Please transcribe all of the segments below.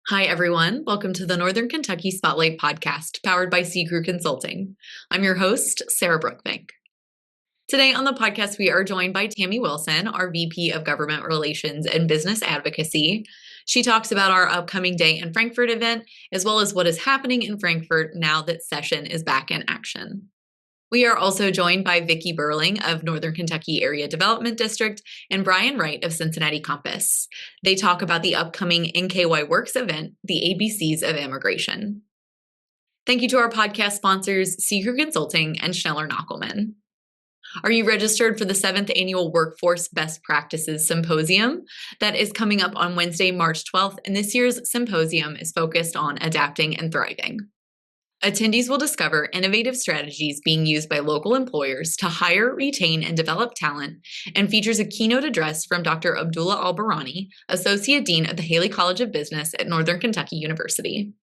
Hi, everyone. Welcome to the Northern Kentucky Spotlight Podcast, powered by C-Crew Consulting. I'm your host, Sarah Brookbank. Today on the podcast, we are joined by Tami Wilson, our VP of Government Relations and Business Advocacy. She talks about our upcoming Day in Frankfort event, as well as what is happening in Frankfort now that session is back in action. We are also joined by Vicki Berling of Northern Kentucky Area Development District and Bryan Wright of Cincinnati Compass. They talk about the upcoming NKY Works event, the ABCs of Immigration. Thank you to our podcast sponsors, C-Crew Consulting and Schneller-Knockelman. Are you registered for the 7th Annual Workforce Best Practices Symposium? That is coming up on Wednesday, March 12th, and this year's symposium is focused on adapting and thriving. Attendees will discover innovative strategies being used by local employers to hire, retain, and develop talent, and features a keynote address from Dr. Abdullah Al-Barani, Associate Dean of the Haley College of Business at Northern Kentucky University.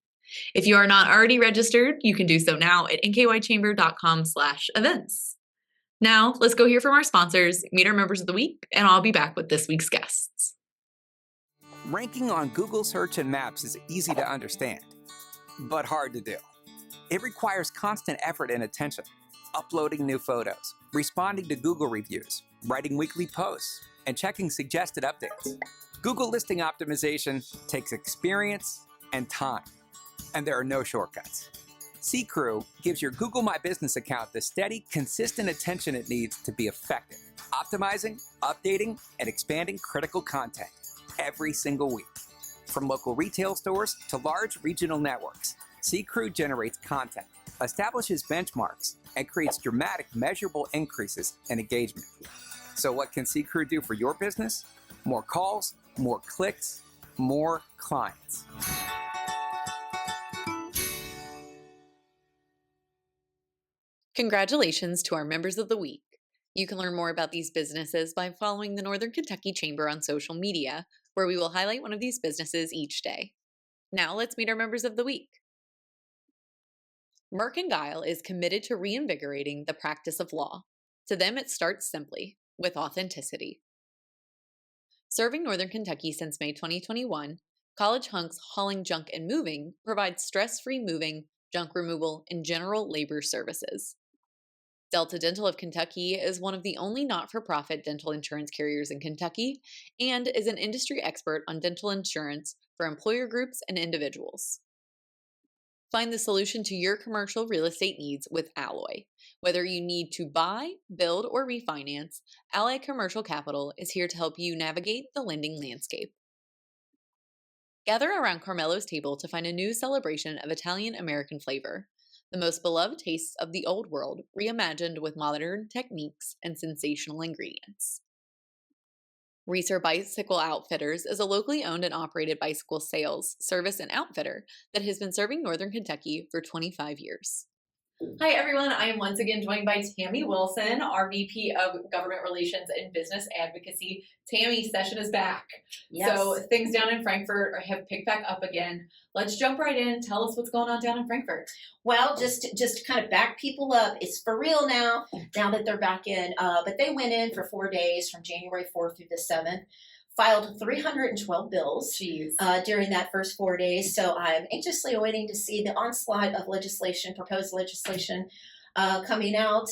If you are not already registered, you can do so now at nkychamber.com/events. Now, let's go hear from our sponsors, meet our members of the week, and I'll be back with this week's guests. Ranking on Google Search and Maps is easy to understand, but hard to do. It requires constant effort and attention, uploading new photos, responding to Google reviews, writing weekly posts, and checking suggested updates. Google listing optimization takes experience and time, and there are no shortcuts. C-Crew gives your Google My Business account the steady, consistent attention it needs to be effective, optimizing, updating, and expanding critical content every single week. From local retail stores to large regional networks, C-Crew generates content, establishes benchmarks, and creates dramatic, measurable increases in engagement. So what can C-Crew do for your business? More calls, more clicks, more clients. Congratulations to our members of the week. You can learn more about these businesses by following the Northern Kentucky Chamber on social media, where we will highlight one of these businesses each day. Now let's meet our members of the week. Merck & Guile is committed to reinvigorating the practice of law. To them, it starts simply, with authenticity. Serving Northern Kentucky since May 2021, College Hunk's Hauling Junk and Moving provides stress-free moving, junk removal, and general labor services. Delta Dental of Kentucky is one of the only not-for-profit dental insurance carriers in Kentucky and is an industry expert on dental insurance for employer groups and individuals. Find the solution to your commercial real estate needs with Alloy. Whether you need to buy, build, or refinance, Ally Commercial Capital is here to help you navigate the lending landscape. Gather around Carmelo's table to find a new celebration of Italian-American flavor, the most beloved tastes of the old world reimagined with modern techniques and sensational ingredients. Reeser Bicycle Outfitters is a locally owned and operated bicycle sales, service, and outfitter that has been serving Northern Kentucky for 25 years. Hi, everyone. I am once again joined by Tami Wilson, our VP of Government Relations and Business Advocacy. Tami, session is back. Yes. So things down in Frankfort have picked back up again. Let's jump right in. Tell us what's going on down in Frankfort. Well, just to kind of back people up, it's for real now that they're back in. But they went in for 4 days from January 4th through the 7th. Filed 312 bills during that first 4 days. So I'm anxiously awaiting to see the onslaught of proposed legislation coming out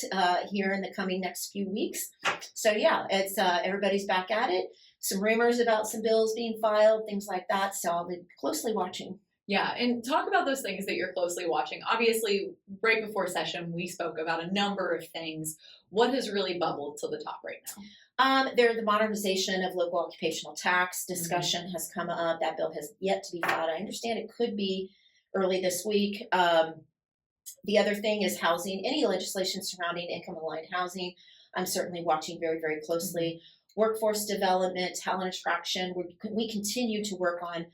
here in the coming next few weeks. So yeah, it's everybody's back at it. Some rumors about some bills being filed, things like that. So I'll be closely watching. Yeah, and talk about those things that you're closely watching. Obviously, right before session, we spoke about a number of things. What has really bubbled to the top right now? The modernization of local occupational tax discussion has come up. That bill has yet to be filed. I understand it could be early this week. The other thing is housing. Any legislation surrounding income-aligned housing, I'm certainly watching very, very closely. Workforce development, talent attraction. We continue to work on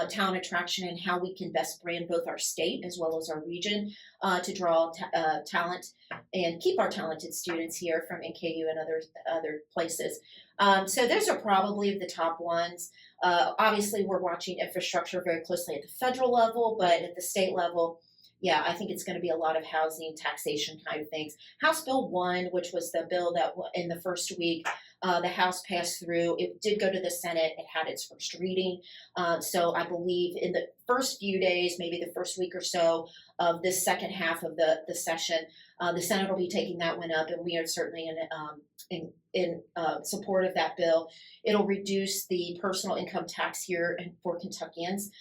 talent attraction and how we can best brand both our state as well as our region to draw talent and keep our talented students here from NKU and other places. So those are probably the top ones. Obviously, we're watching infrastructure very closely at the federal level, but at the state level, yeah, I think it's going to be a lot of housing, taxation kind of things. House Bill 1, which was the bill that in the first week The House passed through. It did go to the Senate. It had its first reading. So I believe in the first few days, maybe the first week or so of this second half of the session, the Senate will be taking that one up, and we are certainly in support of that bill. It'll reduce the personal income tax here for Kentuckians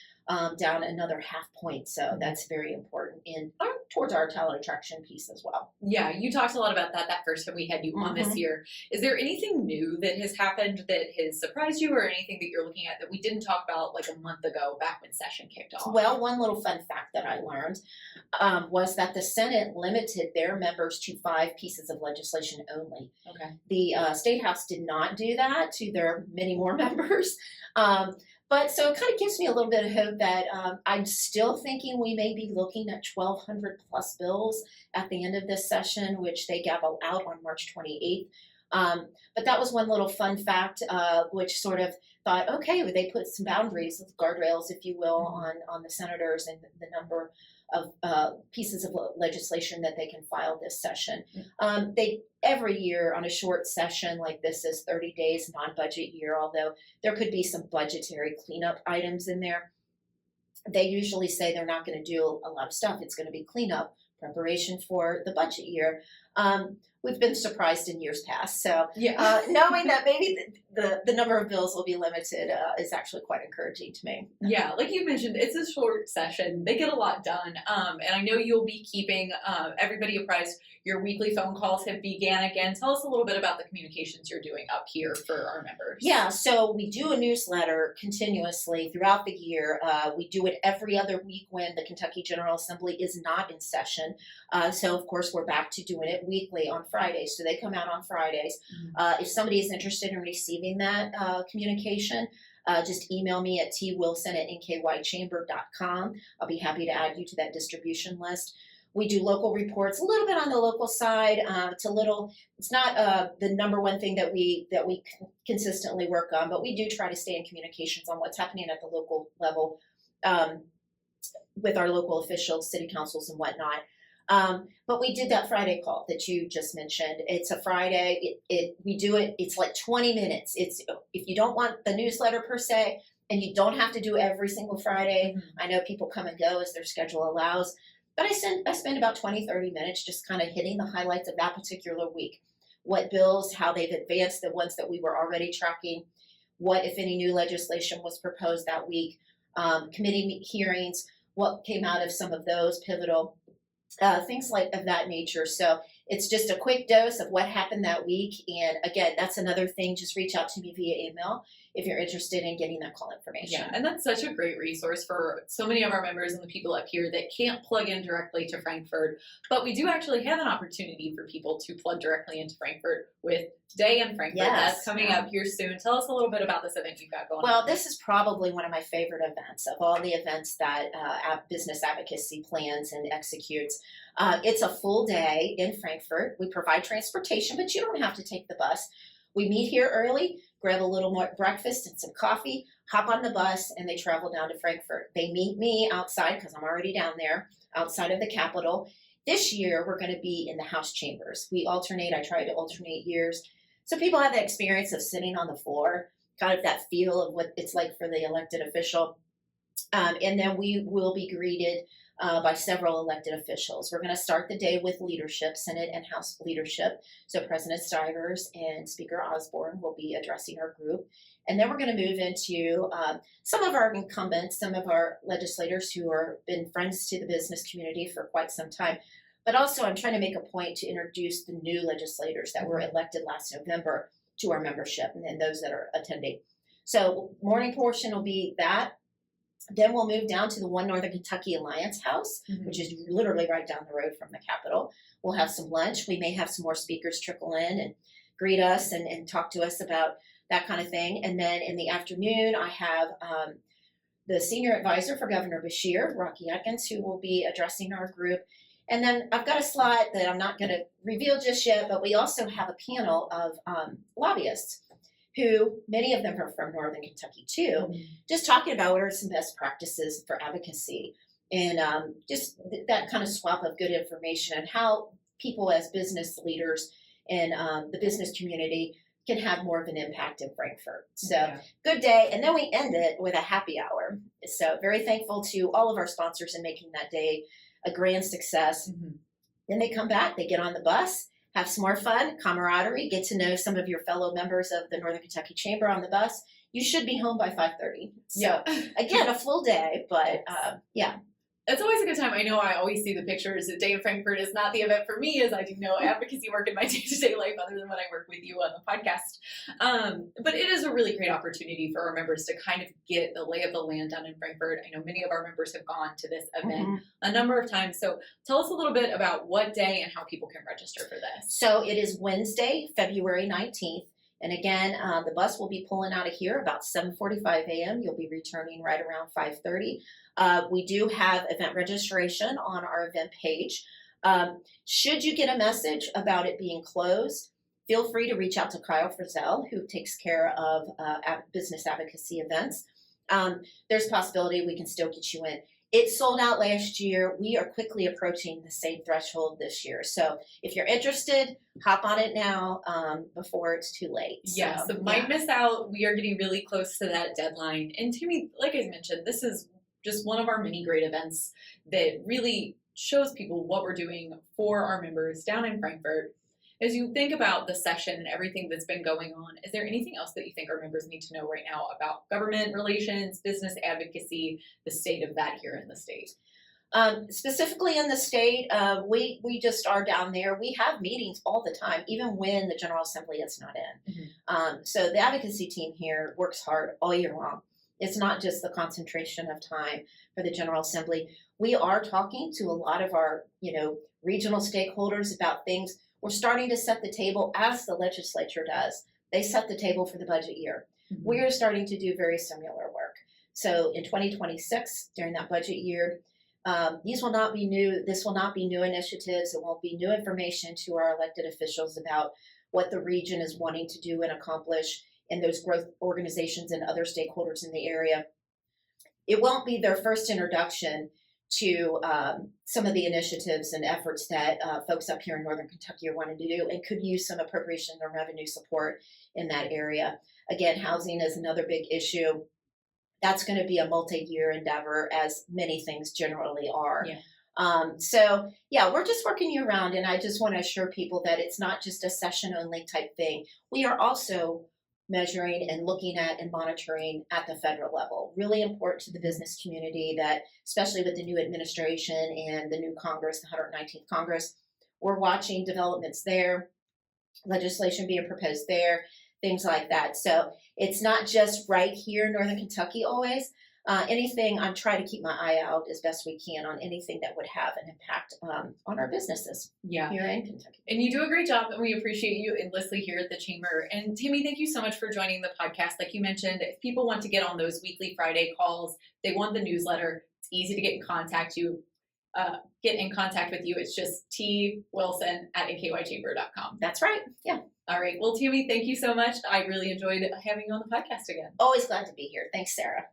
down another half point. So that's very important towards our talent attraction piece as well. Yeah, you talked a lot about that first time we had you on this year. Is there anything new that has happened that has surprised you, or anything that you're looking at that we didn't talk about like a month ago back when session kicked off? Well, one little fun fact that I learned was that the Senate limited their members to 5 pieces of legislation only. Okay. The State House did not do that to their many more members. But so it kind of gives me a little bit of hope that I'm still thinking we may be looking at 1,200 plus bills at the end of this session, which they gavel out on March 28th. But that was one little fun fact, which sort of thought, okay, they put some boundaries, guardrails, if you will, on the senators and the number of pieces of legislation that they can file this session. They every year on a short session like this is 30 days, non-budget year, although there could be some budgetary cleanup items in there. They usually say they're not going to do a lot of stuff. It's going to be cleanup, preparation for the budget year. We've been surprised in years past. So knowing that maybe the number of bills will be limited is actually quite encouraging to me. Yeah, like you mentioned, it's a short session. They get a lot done. And I know you'll be keeping everybody apprised. Your weekly phone calls have began again. Tell us a little bit about the communications you're doing up here for our members. Yeah, so we do a newsletter continuously throughout the year. We do it every other week when the Kentucky General Assembly is not in session. So, of course, we're back to doing it weekly on Fridays. So they come out on Fridays. If somebody is interested in receiving that communication, just email me at twilson@nkychamber.com. I'll be happy to add you to that distribution list. We do local reports, a little bit on the local side. It's not the number one thing that we consistently work on, but we do try to stay in communications on what's happening at the local level with our local officials, city councils, and whatnot. But we did that Friday call that you just mentioned. It's a Friday. We do it. It's like 20 minutes. It's if you don't want the newsletter per se, and you don't have to do every single Friday. I know people come and go as their schedule allows. But I spend about 20, 30 minutes just kind of hitting the highlights of that particular week. What bills, how they've advanced, the ones that we were already tracking, what, if any, new legislation was proposed that week, committee hearings, what came out of some of those pivotal, things of that nature. So it's just a quick dose of what happened that week. And again, that's another thing. Just reach out to me via email if you're interested in getting that call information. Yeah, and that's such a great resource for so many of our members and the people up here that can't plug in directly to Frankfort. But we do actually have an opportunity for people to plug directly into Frankfort with Day in Frankfort. Yes. That's coming up here soon. Tell us a little bit about this event you've got going on. Well, this is probably one of my favorite events of all the events that Business Advocacy plans and executes. It's a full day in Frankfort. We provide transportation, but you don't have to take the bus. We meet here early, grab a little more breakfast and some coffee, hop on the bus, and they travel down to Frankfort. They meet me outside, because I'm already down there, outside of the Capitol. This year, we're going to be in the House chambers. We alternate. I try to alternate years. So people have the experience of sitting on the floor, kind of that feel of what it's like for the elected official. And then we will be greeted by several elected officials. We're going to start the day with leadership, Senate and House leadership. So President Stivers and Speaker Osborne will be addressing our group. And then we're going to move into some of our incumbents, some of our legislators who have been friends to the business community for quite some time. But also I'm trying to make a point to introduce the new legislators that were elected last November to our membership and those that are attending. So morning portion will be that. Then we'll move down to the One Northern Kentucky Alliance House, which is literally right down the road from the Capitol. We'll have some lunch. We may have some more speakers trickle in and greet us and talk to us about that kind of thing. And then in the afternoon, I have the senior advisor for Governor Beshear, Rocky Atkins, who will be addressing our group. And then I've got a slide that I'm not going to reveal just yet, but we also have a panel of lobbyists who many of them are from Northern Kentucky too, just talking about what are some best practices for advocacy and just that kind of swap of good information and how people as business leaders and the business community can have more of an impact in Frankfort. So good day. And then we end it with a happy hour. So very thankful to all of our sponsors in making that day a grand success. Then they come back, they get on the bus, have some more fun, camaraderie, get to know some of your fellow members of the Northern Kentucky Chamber on the bus. You should be home by 5:30. So again, a full day, but It's always a good time. I know I always see the pictures. The Day of Frankfort is not the event for me, as I do no advocacy work in my day-to-day life other than when I work with you on the podcast. But it is a really great opportunity for our members to kind of get the lay of the land down in Frankfort. I know many of our members have gone to this event a number of times. So tell us a little bit about what day and how people can register for this. So it is Wednesday, February 19th. And again, the bus will be pulling out of here about 7:45 a.m. You'll be returning right around 5:30. We do have event registration on our event page. Should you get a message about it being closed, feel free to reach out to Kyle Frizzell, who takes care of business advocacy events. There's a possibility we can still get you in. It sold out last year. We are quickly approaching the same threshold this year. So if you're interested, hop on it now before it's too late. Yes, so might miss out. We are getting really close to that deadline. And Tami, like I mentioned, this is just one of our many great events that really shows people what we're doing for our members down in Frankfort. As you think about the session and everything that's been going on, is there anything else that you think our members need to know right now about government relations, business advocacy, the state of that here in the state? Specifically in the state, we just are down there. We have meetings all the time, even when the General Assembly is not in. So the advocacy team here works hard all year long. It's not just the concentration of time for the General Assembly. We are talking to a lot of our, regional stakeholders about things. We're starting to set the table as the legislature does. They set the table for the budget year. We are starting to do very similar work. So in 2026, during that budget year, these will not be new. This will not be new initiatives. It won't be new information to our elected officials about what the region is wanting to do and accomplish in those growth organizations and other stakeholders in the area. It won't be their first introduction to some of the initiatives and efforts that folks up here in Northern Kentucky are wanting to do and could use some appropriation or revenue support in that area. Again, housing is another big issue. That's going to be a multi-year endeavor, as many things generally are. We're just working year round, and I just want to assure people that it's not just a session-only type thing. We are also measuring and looking at and monitoring at the federal level. Really important to the business community that, especially with the new administration and the new Congress, the 119th Congress, we're watching developments there, legislation being proposed there, things like that. So it's not just right here in Northern Kentucky always. Anything, I'm trying to keep my eye out as best we can on anything that would have an impact on our businesses here in Kentucky. And you do a great job, and we appreciate you endlessly here at the Chamber. And Tami, thank you so much for joining the podcast. Like you mentioned, if people want to get on those weekly Friday calls, they want the newsletter, it's easy to get in contact with you. It's just twilson@nkychamber.com. That's right. Yeah. All right. Well, Tami, thank you so much. I really enjoyed having you on the podcast again. Always glad to be here. Thanks, Sarah.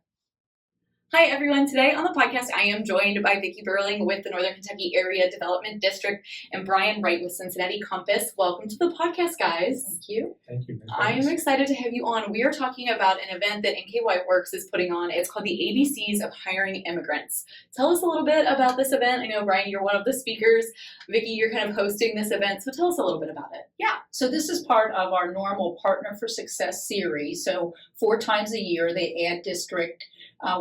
Hi, everyone. Today on the podcast, I am joined by Vicki Berling with the Northern Kentucky Area Development District and Bryan Wright with Cincinnati Compass. Welcome to the podcast, guys. Thank you. Thank you. I am excited to have you on. We are talking about an event that NKY Works is putting on. It's called the ABCs of Hiring Immigrants. Tell us a little bit about this event. I know, Bryan, you're one of the speakers. Vicki, you're kind of hosting this event. So tell us a little bit about it. Yeah, so this is part of our normal Partner for Success series. So 4 times a year, the ad district,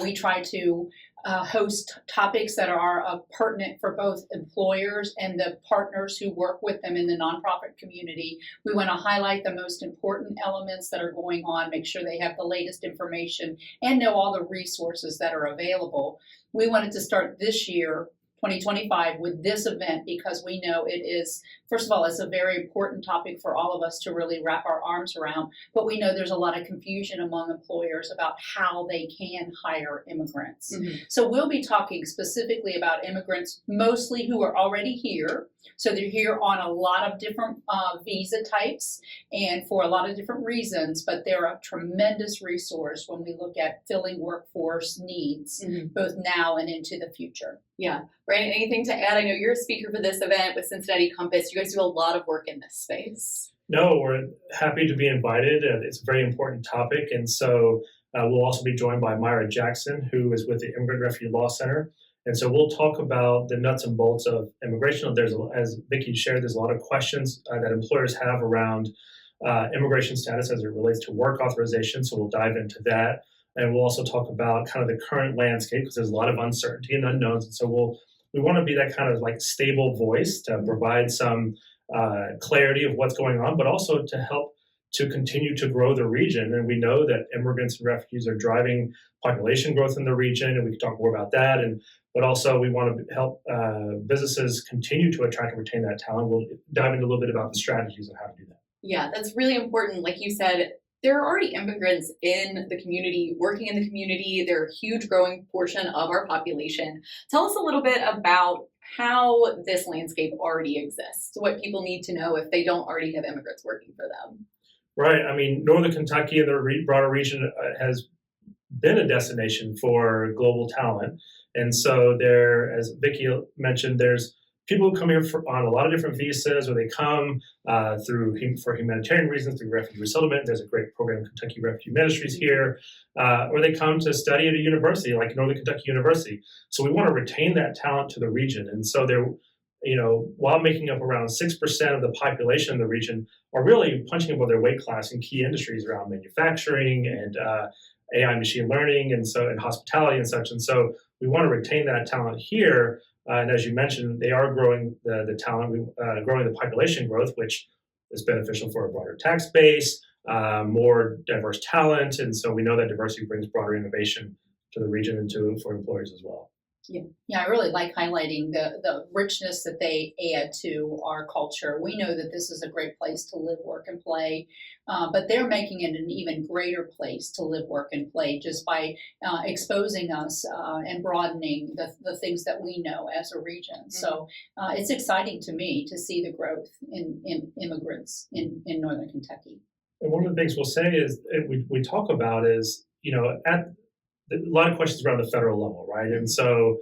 we try to host topics that are pertinent for both employers and the partners who work with them in the nonprofit community. We want to highlight the most important elements that are going on, make sure they have the latest information, and know all the resources that are available. We wanted to start this year, 2025, with this event because we know it is, first of all, it's a very important topic for all of us to really wrap our arms around, but we know there's a lot of confusion among employers about how they can hire immigrants. So we'll be talking specifically about immigrants, mostly who are already here. So they're here on a lot of different visa types and for a lot of different reasons, but they're a tremendous resource when we look at filling workforce needs, both now and into the future. Yeah. Bryan, anything to add? I know you're a speaker for this event with Cincinnati Compass. You guys do a lot of work in this space. No, we're happy to be invited. It's a very important topic. And so we'll also be joined by Myra Jackson, who is with the Immigrant Refugee Law Center. And so we'll talk about the nuts and bolts of immigration. As Vicki shared, there's a lot of questions that employers have around immigration status as it relates to work authorization. So we'll dive into that. And we'll also talk about kind of the current landscape because there's a lot of uncertainty and unknowns. And so we want to be that kind of like stable voice to provide some clarity of what's going on, but also to help to continue to grow the region. And we know that immigrants and refugees are driving population growth in the region, and we can talk more about that. But also we want to help businesses continue to attract and retain that talent. We'll dive into a little bit about the strategies of how to do that. Yeah, that's really important. Like you said, there are already immigrants in the community, working in the community. They're a huge growing portion of our population. Tell us a little bit about how this landscape already exists, what people need to know if they don't already have immigrants working for them. Right. I mean, Northern Kentucky and the broader region has been a destination for global talent. And so there, as Vicki mentioned, there's people who come here on a lot of different visas, or they come for humanitarian reasons, through refugee resettlement. There's a great program, Kentucky Refugee Ministries here, or they come to study at a university like Northern Kentucky University. So we want to retain that talent to the region. And so they're, while making up around 6% of the population in the region, are really punching above their weight class in key industries around manufacturing and AI machine learning, and hospitality and such. And so we want to retain that talent here. And as you mentioned, they are growing the talent, growing the population growth, which is beneficial for a broader tax base, more diverse talent. And so we know that diversity brings broader innovation to the region and for employers as well. Yeah, I really like highlighting the richness that they add to our culture. We know that this is a great place to live, work, and play, but they're making it an even greater place to live, work, and play just by exposing us and broadening the things that we know as a region. Mm-hmm. So it's exciting to me to see the growth in immigrants in Northern Kentucky. And one of the things we'll say is, we talk about is, a lot of questions around the federal level, right? And so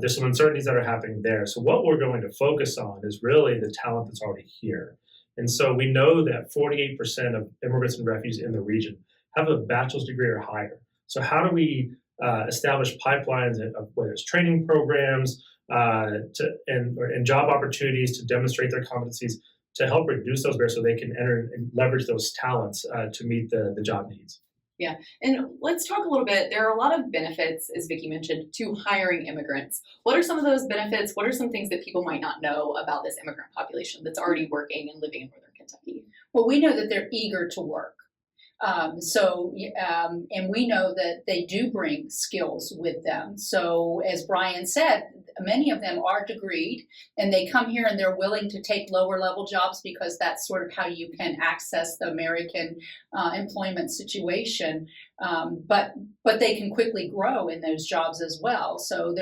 there's some uncertainties that are happening there. So what we're going to focus on is really the talent that's already here. And so we know that 48% of immigrants and refugees in the region have a bachelor's degree or higher. So how do we establish pipelines of whether it's training programs and job opportunities to demonstrate their competencies to help reduce those barriers so they can enter and leverage those talents to meet the job needs? Yeah. And let's talk a little bit. There are a lot of benefits, as Vicki mentioned, to hiring immigrants. What are some of those benefits? What are some things that people might not know about this immigrant population that's already working and living in Northern Kentucky? Well, we know that they're eager to work. And we know that they do bring skills with them. So as Bryan said, many of them are degreed, and they come here and they're willing to take lower level jobs because that's sort of how you can access the American employment situation. But they can quickly grow in those jobs as well. So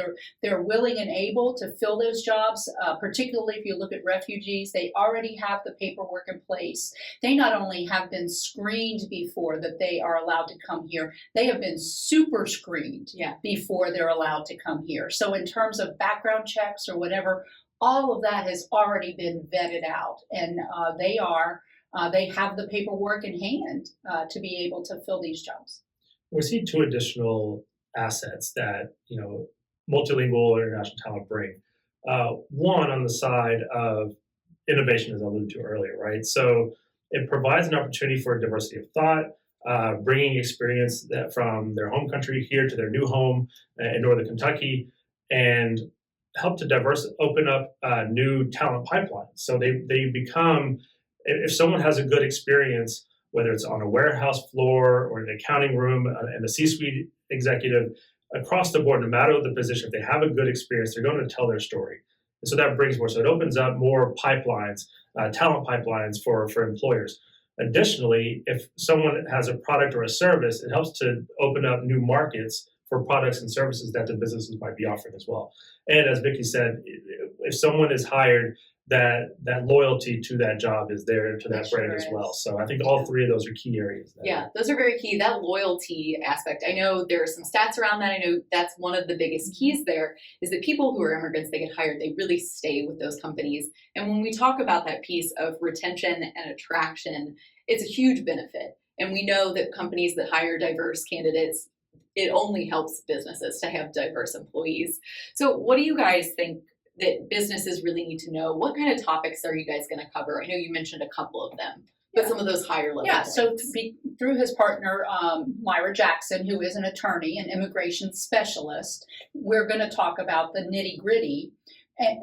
they're willing and able to fill those jobs, particularly if you look at refugees. They already have the paperwork in place. They not only have been screened before that they are allowed to come here, they have been super screened before they're allowed to come here. So in terms of background checks or whatever, all of that has already been vetted out, and they have the paperwork in hand to be able to fill these jobs. We see two additional assets that multilingual or international talent bring. One on the side of innovation, as I alluded to earlier, right? So it provides an opportunity for diversity of thought, bringing experience from their home country here to their new home in Northern Kentucky, and help to open up new talent pipelines. So they become, if someone has a good experience, whether it's on a warehouse floor or an accounting room and a C-suite executive, across the board, no matter the position, if they have a good experience, they're going to tell their story. And so that brings more. So it opens up more pipelines, talent pipelines for employers. Additionally, if someone has a product or a service, it helps to open up new markets for products and services that the businesses might be offering as well. And as Vicki said, if someone is hired, that loyalty to that job is there, to that It brand sure as is. well. So I think all three of those are key areas. Yeah, those are very key. That loyalty aspect. I know there are some stats around that. I know that's one of the biggest keys there is that people who are immigrants, they get hired, they really stay with those companies. And when we talk about that piece of retention and attraction, it's a huge benefit. And we know that companies that hire diverse candidates, it only helps businesses to have diverse employees. So what do you guys think that businesses really need to know? What kind of topics are you guys going to cover? I know you mentioned a couple of them, but some of those higher level Yeah, points. so through his partner, Myra Jackson, who is an attorney and immigration specialist, we're going to talk about the nitty gritty,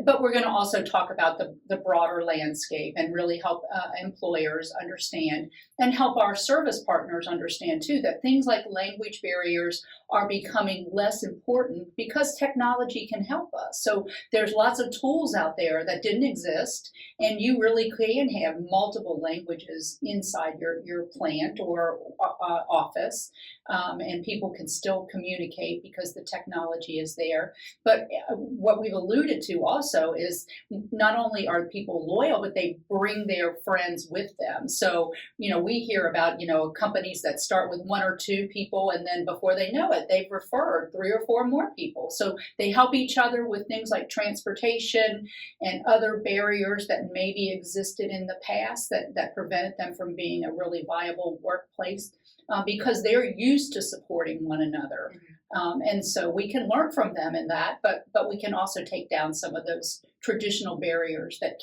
but we're going to also talk about the broader landscape and really help employers understand and help our service partners understand too that things like language barriers are becoming less important because technology can help us. So there's lots of tools out there that didn't exist, and you really can have multiple languages inside your plant or office, and people can still communicate because the technology is there. But what we've alluded to also is not only are people loyal, but they bring their friends with them. So, we hear about, companies that start with one or two people, and then before they know it, they've referred 3 or 4 more people. So they help each other with things like transportation and other barriers that maybe existed in the past that prevented them from being a really viable workplace, because they're used to supporting one another. And so we can learn from them in that, but we can also take down some of those traditional barriers that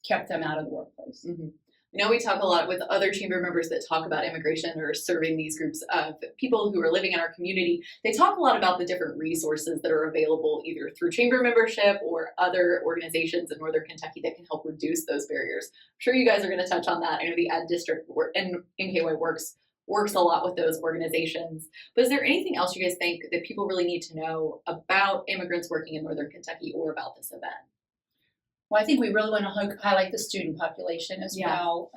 kept them out of the workplace. Mm-hmm. I know we talk a lot with other chamber members that talk about immigration or serving these groups of people who are living in our community. They talk a lot about the different resources that are available either through chamber membership or other organizations in Northern Kentucky that can help reduce those barriers. I'm sure you guys are going to touch on that. I know the Ed District and NKY Works a lot with those organizations. But is there anything else you guys think that people really need to know about immigrants working in Northern Kentucky or about this event? Well, I think we really want to highlight the student population as well,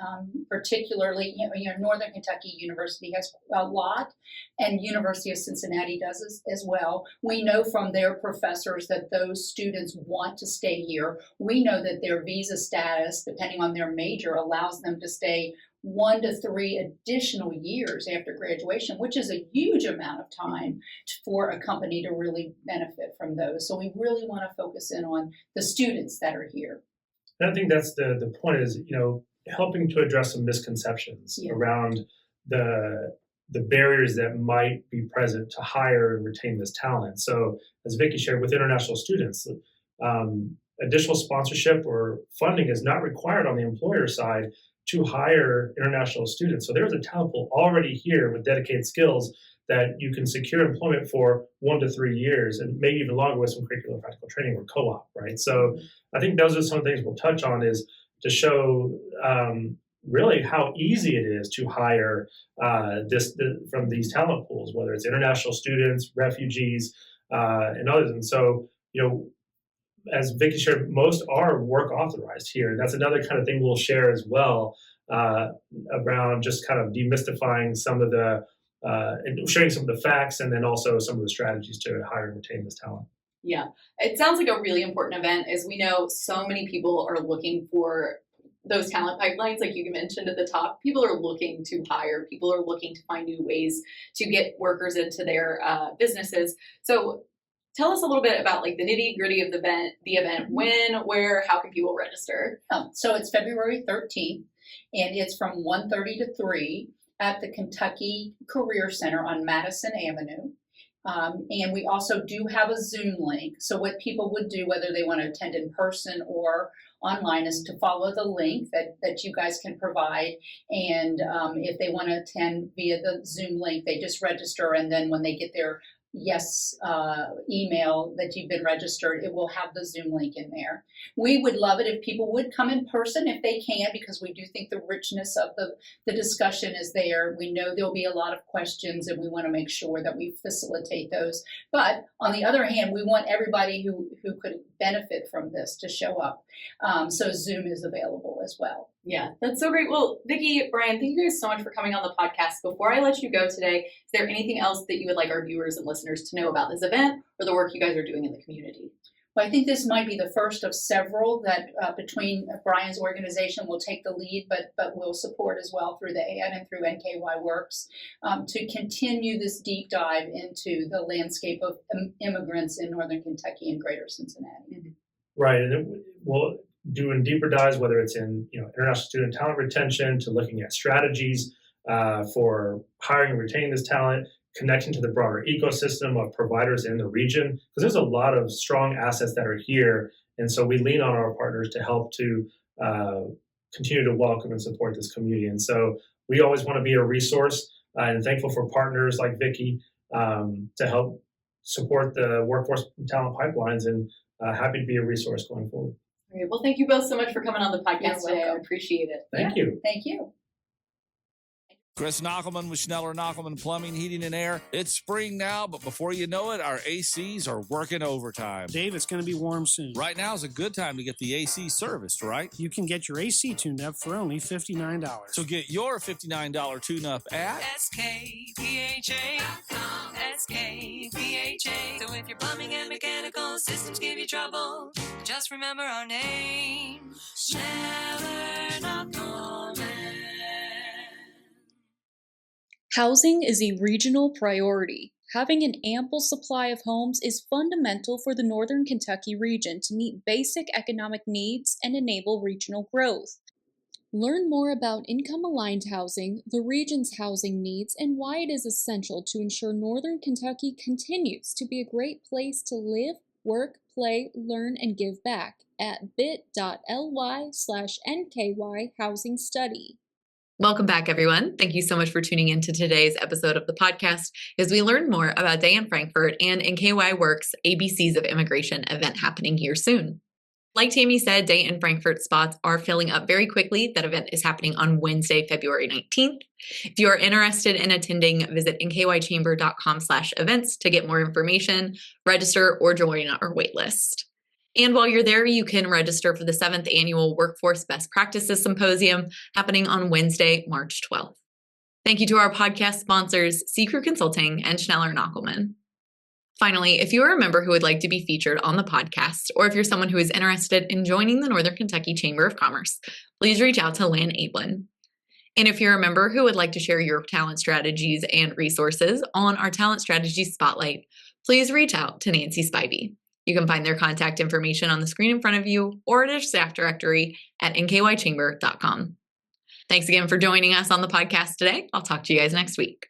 particularly, Northern Kentucky University has a lot, and University of Cincinnati does as well. We know from their professors that those students want to stay here. We know that their visa status, depending on their major, allows them to stay 1 to 3 additional years after graduation, which is a huge amount of time for a company to really benefit from those. So we really want to focus in on the students that are here. And I think that's the point is, helping to address some misconceptions around the barriers that might be present to hire and retain this talent. So as Vicki shared, with international students, additional sponsorship or funding is not required on the employer side to hire international students. So there's a talent pool already here with dedicated skills that you can secure employment for 1 to 3 years and maybe even longer with some curricular and practical training or co-op, right? So I think those are some of the things we'll touch on is to show really how easy it is to hire from these talent pools, whether it's international students, refugees, and others. And so, as Vicki shared, most are work authorized here. That's another kind of thing we'll share as well around just kind of demystifying some of the, and sharing some of the facts and then also some of the strategies to hire and retain this talent. Yeah, it sounds like a really important event. As we know, so many people are looking for those talent pipelines, like you mentioned at the top. People are looking to hire. People are looking to find new ways to get workers into their businesses. So tell us a little bit about like the nitty gritty of the event, when, where, how can people register? So it's February 13th, and it's from 1:30 to 3 at the Kentucky Career Center on Madison Avenue. And we also do have a Zoom link. So what people would do, whether they want to attend in person or online, is to follow the link that you guys can provide. And if they want to attend via the Zoom link, they just register. And then when they get their email that you've been registered, it will have the Zoom link in there. We would love it if people would come in person if they can, because we do think the richness of the discussion is there. We know there'll be a lot of questions, and we want to make sure that we facilitate those. But on the other hand, we want everybody who could benefit from this to show up. So Zoom is available as well. Yeah, that's so great. Well, Vicki, Bryan, thank you guys so much for coming on the podcast. Before I let you go today, is there anything else that you would like our viewers and listeners to know about this event or the work you guys are doing in the community? Well, I think this might be the first of several that between Bryan's organization will take the lead, but will support as well through the AD and through NKY Works to continue this deep dive into the landscape of immigrants in Northern Kentucky and Greater Cincinnati. Right, and we'll do in deeper dives, whether it's in international student talent retention, to looking at strategies for hiring and retaining this talent, connecting to the broader ecosystem of providers in the region, because there's a lot of strong assets that are here. And so we lean on our partners to help to continue to welcome and support this community. And so we always want to be a resource and thankful for partners like Vicki to help support the workforce and talent pipelines, and happy to be a resource going forward. All right. Well, thank you both so much for coming on the podcast You're today. I welcome. appreciate it. Thank you. Thank you. Chris Knockelman with Schneller Knockelman Plumbing, Heating, and Air. It's spring now, but before you know it, our ACs are working overtime. Dave, it's going to be warm soon. Right now is a good time to get the AC serviced, right? You can get your AC tuned up for only $59. So get your $59 tune-up at SKPHA.com. SKPHA. So if your plumbing and mechanical systems give you trouble, just remember our name. Schneller Knockelman. Housing is a regional priority. Having an ample supply of homes is fundamental for the Northern Kentucky region to meet basic economic needs and enable regional growth. Learn more about income-aligned housing, the region's housing needs, and why it is essential to ensure Northern Kentucky continues to be a great place to live, work, play, learn, and give back at bit.ly/NKY Housing Study. Welcome back, everyone. Thank you so much for tuning in to today's episode of the podcast as we learn more about Day in Frankfort and NKY Works ABCs of Immigration event happening here soon. Like Tami said, Day in Frankfort spots are filling up very quickly. That event is happening on Wednesday, February 19th. If you are interested in attending, visit nkychamber.com/events to get more information, register, or join our waitlist. And while you're there, you can register for the 7th Annual Workforce Best Practices Symposium happening on Wednesday, March 12th. Thank you to our podcast sponsors, Sea-Crew Consulting and Schneller Knockelman. Finally, if you are a member who would like to be featured on the podcast, or if you're someone who is interested in joining the Northern Kentucky Chamber of Commerce, please reach out to Lynn Ablin. And if you're a member who would like to share your talent strategies and resources on our Talent Strategies Spotlight, please reach out to Nancy Spivey. You can find their contact information on the screen in front of you or at our staff directory at nkychamber.com. Thanks again for joining us on the podcast today. I'll talk to you guys next week.